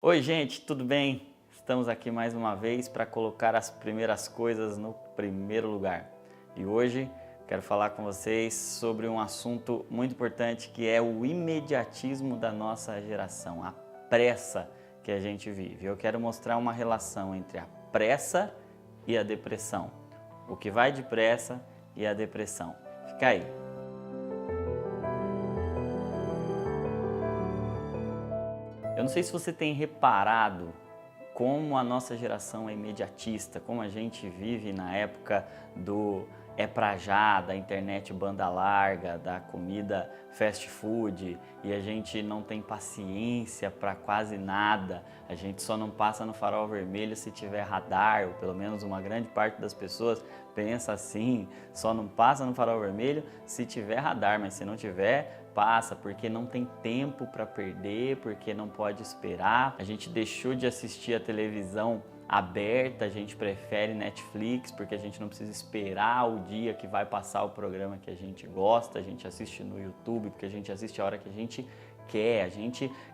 Oi, gente, tudo bem? Estamos aqui mais uma vez para colocar as primeiras coisas no primeiro lugar. E hoje quero falar com vocês sobre um assunto muito importante que é o imediatismo da nossa geração, a pressa que a gente vive. Eu quero mostrar uma relação entre a pressa e a depressão. O que vai depressa e a depressão. Fica aí. Eu não sei se você tem reparado como a nossa geração é imediatista, como a gente vive na época do é pra já, da internet banda larga, da comida fast food, e a gente não tem paciência para quase nada, a gente só não passa no farol vermelho se tiver radar, ou pelo menos uma grande parte das pessoas pensa assim, só não passa no farol vermelho se tiver radar, mas se não tiver, passa, porque não tem tempo para perder, porque não pode esperar. A gente deixou de assistir a televisão aberta, a gente prefere Netflix, porque a gente não precisa esperar o dia que vai passar o programa que a gente gosta, a gente assiste no YouTube, porque a gente assiste a hora que a gente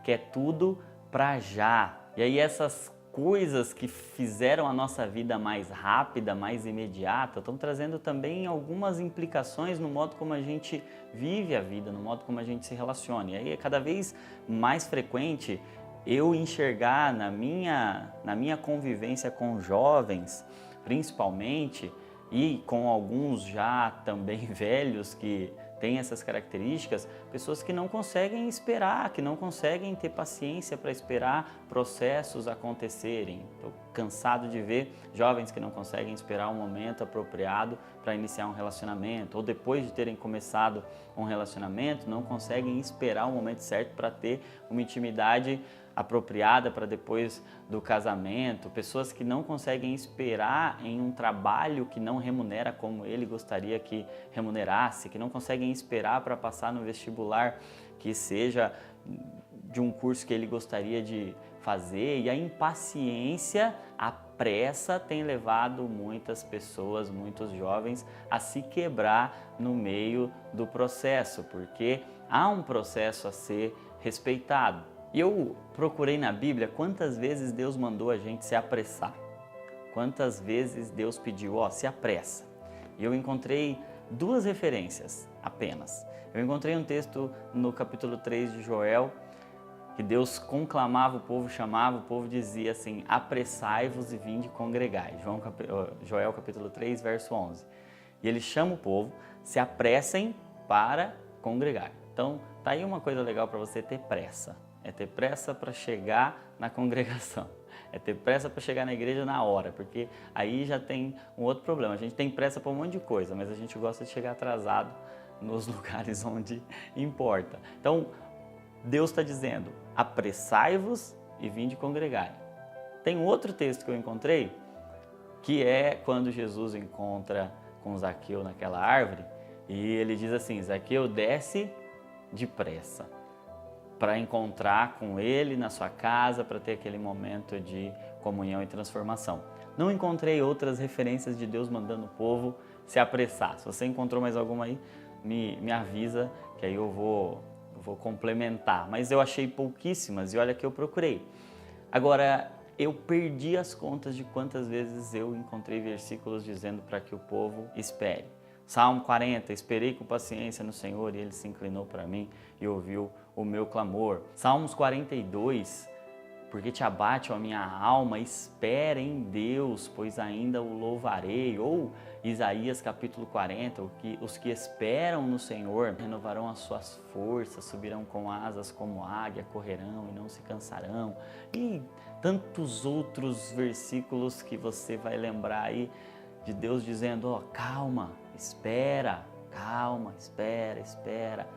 quer tudo pra já. E aí essas coisas que fizeram a nossa vida mais rápida, mais imediata, estão trazendo também algumas implicações no modo como a gente vive a vida, no modo como a gente se relaciona. E aí é cada vez mais frequente eu enxergar na minha convivência com jovens, principalmente, e com alguns já também velhos que têm essas características, pessoas que não conseguem esperar, que não conseguem ter paciência para esperar processos acontecerem. Estou cansado de ver jovens que não conseguem esperar um momento apropriado para iniciar um relacionamento, ou depois de terem começado um relacionamento, não conseguem esperar o momento certo para ter uma intimidade apropriada para depois do casamento, pessoas que não conseguem esperar em um trabalho que não remunera como ele gostaria que remunerasse, que não conseguem esperar para passar no vestibular que seja de um curso que ele gostaria de fazer, e a impaciência, a pressa tem levado muitas pessoas, muitos jovens a se quebrar no meio do processo, porque há um processo a ser respeitado. E eu procurei na Bíblia quantas vezes Deus mandou a gente se apressar. Quantas vezes Deus pediu, se apressa. E eu encontrei duas referências apenas. Eu encontrei um texto no capítulo 3 de Joel, que Deus conclamava o povo, chamava, o povo dizia assim, apressai-vos e vinde congregai. Joel capítulo 3, verso 11. E ele chama o povo, se apressem para congregar. Então, tá aí uma coisa legal para você ter pressa. É ter pressa para chegar na congregação. É ter pressa para chegar na igreja na hora, porque aí já tem um outro problema. A gente tem pressa para um monte de coisa, mas a gente gosta de chegar atrasado nos lugares onde importa. Então, Deus está dizendo, apressai-vos e vinde congregar. Tem um outro texto que eu encontrei, que é quando Jesus encontra com Zaqueu naquela árvore, e ele diz assim, Zaqueu, desce depressa, para encontrar com ele na sua casa, para ter aquele momento de comunhão e transformação. Não encontrei outras referências de Deus mandando o povo se apressar. Se você encontrou mais alguma aí, me avisa, que aí eu vou complementar. Mas eu achei pouquíssimas e olha que eu procurei. Agora, eu perdi as contas de quantas vezes eu encontrei versículos dizendo para que o povo espere. Salmo 40, esperei com paciência no Senhor e Ele se inclinou para mim e ouviu o meu clamor. Salmos 42, porque te abate a minha alma, espera em Deus, pois ainda o louvarei. Ou Isaías capítulo 40, os que esperam no Senhor renovarão as suas forças, subirão com asas como águia, correrão e não se cansarão. E tantos outros versículos que você vai lembrar aí de Deus dizendo, calma, espera, espera.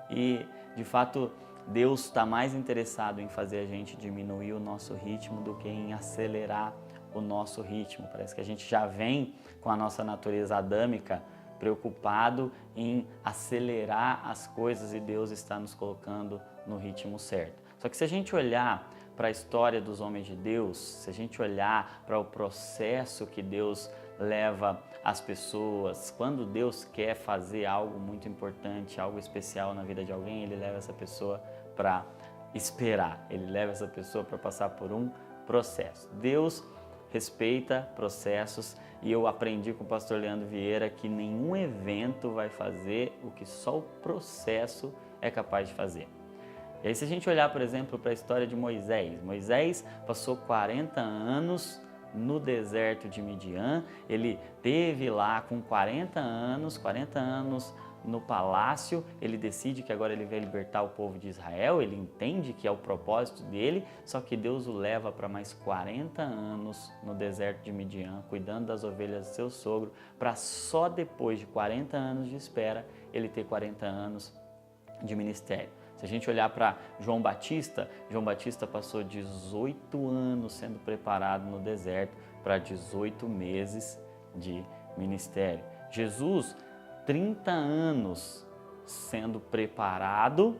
E, de fato, Deus está mais interessado em fazer a gente diminuir o nosso ritmo do que em acelerar o nosso ritmo. Parece que a gente já vem com a nossa natureza adâmica preocupado em acelerar as coisas e Deus está nos colocando no ritmo certo. Só que se a gente olhar para a história dos homens de Deus, se a gente olhar para o processo que Deus leva as pessoas, quando Deus quer fazer algo muito importante, algo especial na vida de alguém, Ele leva essa pessoa para esperar, ele leva essa pessoa para passar por um processo. Deus respeita processos e eu aprendi com o pastor Leandro Vieira que nenhum evento vai fazer o que só o processo é capaz de fazer. E aí se a gente olhar, por exemplo, para a história de Moisés passou 40 anos no deserto de Midian, ele teve lá com 40 anos no palácio, ele decide que agora ele vai libertar o povo de Israel, ele entende que é o propósito dele, só que Deus o leva para mais 40 anos no deserto de Midian, cuidando das ovelhas do seu sogro, para só depois de 40 anos de espera, ele ter 40 anos de ministério. Se a gente olhar para João Batista passou 18 anos sendo preparado no deserto para 18 meses de ministério. Jesus, 30 anos sendo preparado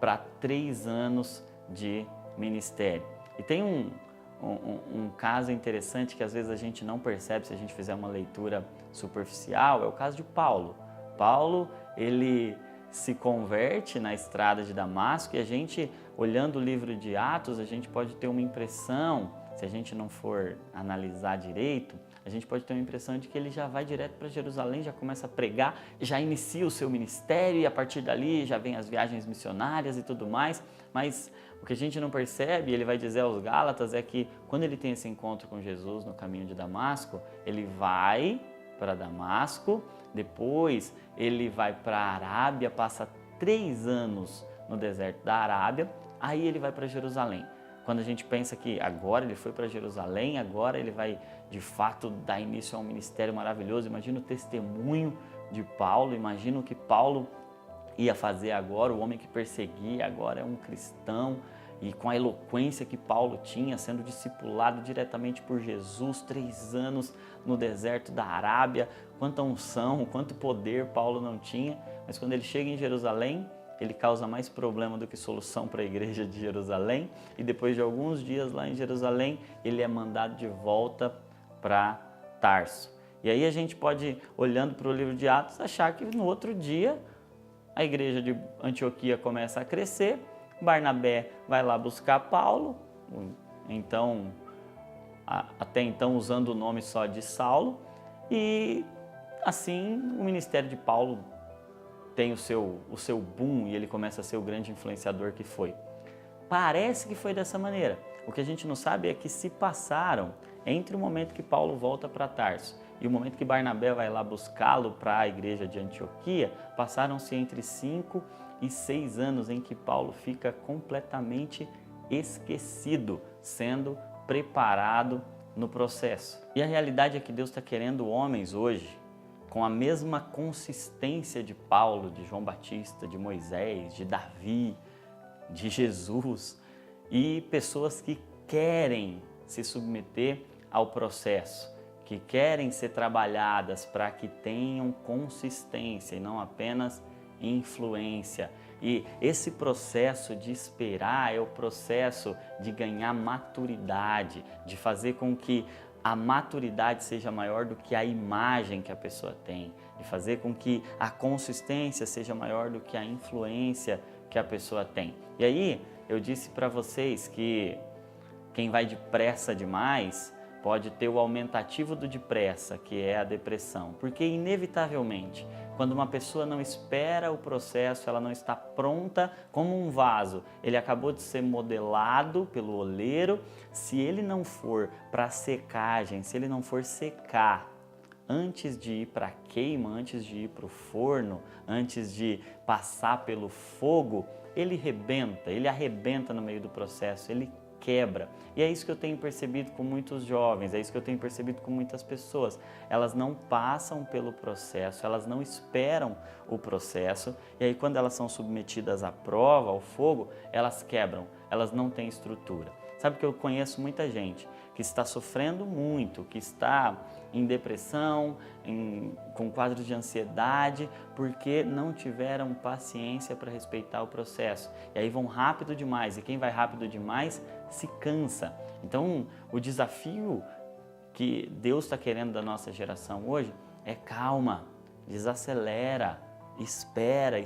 para 3 anos de ministério. E tem um caso interessante que às vezes a gente não percebe se a gente fizer uma leitura superficial, é o caso de Paulo. Paulo, ele se converte na estrada de Damasco e a gente, olhando o livro de Atos, a gente pode ter uma impressão, se a gente não for analisar direito, a gente pode ter uma impressão de que ele já vai direto para Jerusalém, já começa a pregar, já inicia o seu ministério e a partir dali já vem as viagens missionárias e tudo mais, mas o que a gente não percebe, ele vai dizer aos Gálatas, é que quando ele tem esse encontro com Jesus no caminho de Damasco, ele vai para Damasco, depois ele vai para a Arábia, passa 3 anos no deserto da Arábia, aí ele vai para Jerusalém. Quando a gente pensa que agora ele foi para Jerusalém, agora ele vai de fato dar início a um ministério maravilhoso, imagina o testemunho de Paulo, imagina o que Paulo ia fazer agora, o homem que perseguia agora é um cristão, e com a eloquência que Paulo tinha, sendo discipulado diretamente por Jesus, 3 anos no deserto da Arábia, quanta unção, quanto poder Paulo não tinha, mas quando ele chega em Jerusalém, ele causa mais problema do que solução para a igreja de Jerusalém, e depois de alguns dias lá em Jerusalém, ele é mandado de volta para Tarso. E aí a gente pode, olhando para o livro de Atos, achar que no outro dia a igreja de Antioquia começa a crescer, Barnabé vai lá buscar Paulo, então, até então usando o nome só de Saulo, e assim o ministério de Paulo tem o seu boom e ele começa a ser o grande influenciador que foi. Parece que foi dessa maneira. O que a gente não sabe é que se passaram entre o momento que Paulo volta para Tarso e o momento que Barnabé vai lá buscá-lo para a igreja de Antioquia, passaram-se entre 5 e 6 anos em que Paulo fica completamente esquecido, sendo preparado no processo. E a realidade é que Deus está querendo homens hoje com a mesma consistência de Paulo, de João Batista, de Moisés, de Davi, de Jesus, e pessoas que querem se submeter ao processo, que querem ser trabalhadas para que tenham consistência e não apenas influência. E esse processo de esperar é o processo de ganhar maturidade, de fazer com que a maturidade seja maior do que a imagem que a pessoa tem, de fazer com que a consistência seja maior do que a influência que a pessoa tem. E aí, eu disse para vocês que quem vai depressa demais pode ter o aumentativo do depressa, que é a depressão, porque inevitavelmente, quando uma pessoa não espera o processo, ela não está pronta como um vaso, ele acabou de ser modelado pelo oleiro, se ele não for para secagem, se ele não for secar antes de ir para a queima, antes de ir para o forno, antes de passar pelo fogo, ele arrebenta no meio do processo, ele quebra. E é isso que eu tenho percebido com muitos jovens, é isso que eu tenho percebido com muitas pessoas. Elas não passam pelo processo, elas não esperam o processo, e aí quando elas são submetidas à prova, ao fogo, elas quebram, elas não têm estrutura. Sabe que eu conheço muita gente que está sofrendo muito, que está em depressão, com quadros de ansiedade, porque não tiveram paciência para respeitar o processo. E aí vão rápido demais, e quem vai rápido demais se cansa. Então, o desafio que Deus está querendo da nossa geração hoje é calma, desacelera, Espera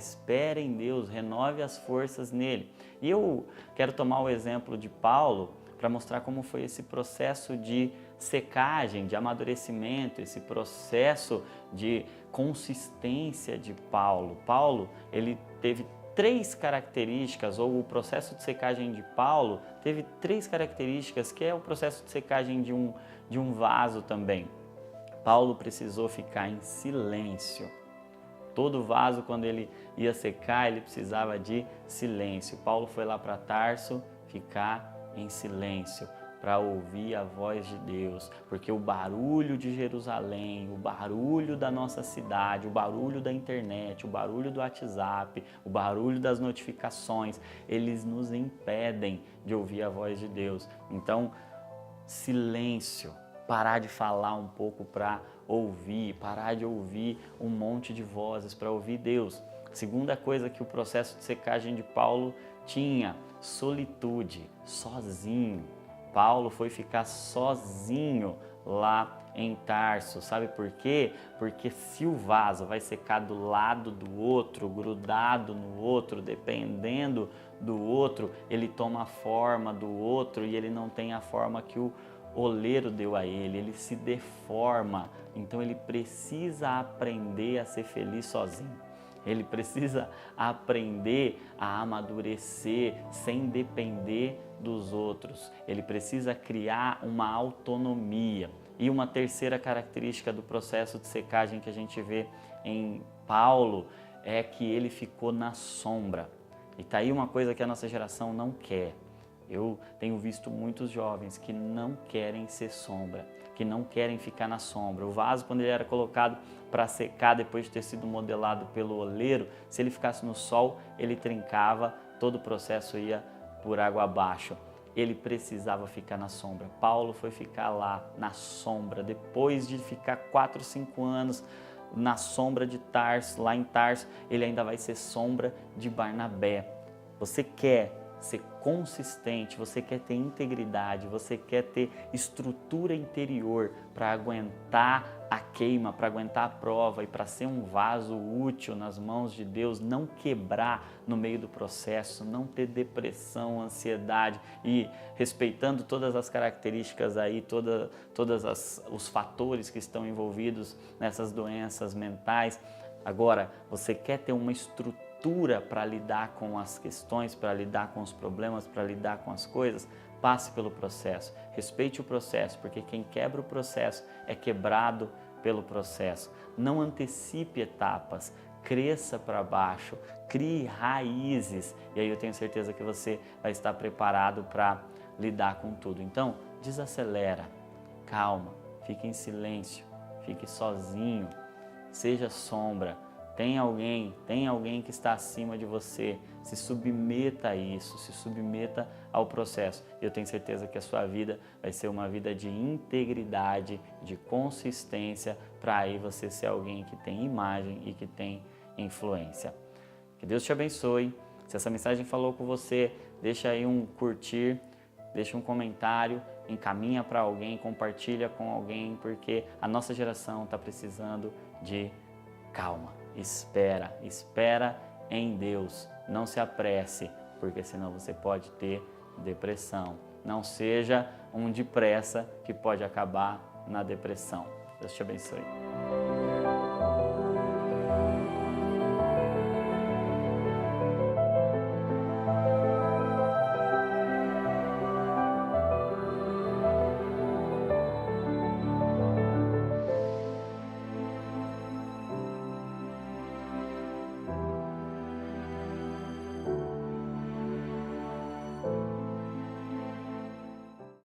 em Deus, renove as forças nele. E eu quero tomar o exemplo de Paulo para mostrar como foi esse processo de secagem, de amadurecimento, esse processo de consistência de Paulo. Paulo, ele teve três características, ou o processo de secagem de Paulo teve três características, que é o processo de secagem de um vaso também. Paulo precisou ficar em silêncio. Todo vaso, quando ele ia secar, ele precisava de silêncio. Paulo foi lá para Tarso ficar em silêncio, para ouvir a voz de Deus, porque o barulho de Jerusalém, o barulho da nossa cidade, o barulho da internet, o barulho do WhatsApp, o barulho das notificações, eles nos impedem de ouvir a voz de Deus. Então, silêncio, parar de falar um pouco para ouvir, parar de ouvir um monte de vozes para ouvir Deus. Segunda coisa que o processo de secagem de Paulo tinha, solitude, sozinho. Paulo foi ficar sozinho lá em Tarso, sabe por quê? Porque se o vaso vai secar do lado do outro, grudado no outro, dependendo do outro, ele toma a forma do outro e ele não tem a forma que o oleiro deu a ele se deforma, então ele precisa aprender a ser feliz sozinho. Ele precisa aprender a amadurecer sem depender dos outros. Ele precisa criar uma autonomia. E uma terceira característica do processo de secagem que a gente vê em Paulo é que ele ficou na sombra. E tá aí uma coisa que a nossa geração não quer. Eu tenho visto muitos jovens que não querem ser sombra, que não querem ficar na sombra. O vaso, quando ele era colocado para secar depois de ter sido modelado pelo oleiro, se ele ficasse no sol, ele trincava, todo o processo ia por água abaixo. Ele precisava ficar na sombra. Paulo foi ficar lá na sombra, depois de ficar 4, 5 anos na sombra de Tarso, lá em Tarso, ele ainda vai ser sombra de Barnabé. Você quer ser consistente, você quer ter integridade, você quer ter estrutura interior para aguentar a queima, para aguentar a prova e para ser um vaso útil nas mãos de Deus, não quebrar no meio do processo, não ter depressão, ansiedade e respeitando todas as características aí, todos os fatores que estão envolvidos nessas doenças mentais. Agora, você quer ter uma estrutura para lidar com as questões, para lidar com os problemas, para lidar com as coisas, passe pelo processo, respeite o processo, porque quem quebra o processo é quebrado pelo processo. Não antecipe etapas, cresça para baixo, crie raízes, e aí eu tenho certeza que você vai estar preparado para lidar com tudo. Então, desacelera, calma, fique em silêncio, fique sozinho, seja sombra. Tem alguém que está acima de você, se submeta a isso, se submeta ao processo. Eu tenho certeza que a sua vida vai ser uma vida de integridade, de consistência, para aí você ser alguém que tem imagem e que tem influência. Que Deus te abençoe. Se essa mensagem falou com você, deixa aí um curtir, deixa um comentário, encaminha para alguém, compartilha com alguém, porque a nossa geração está precisando de calma. Espera em Deus, não se apresse, porque senão você pode ter depressão. Não seja um depressa que pode acabar na depressão. Deus te abençoe.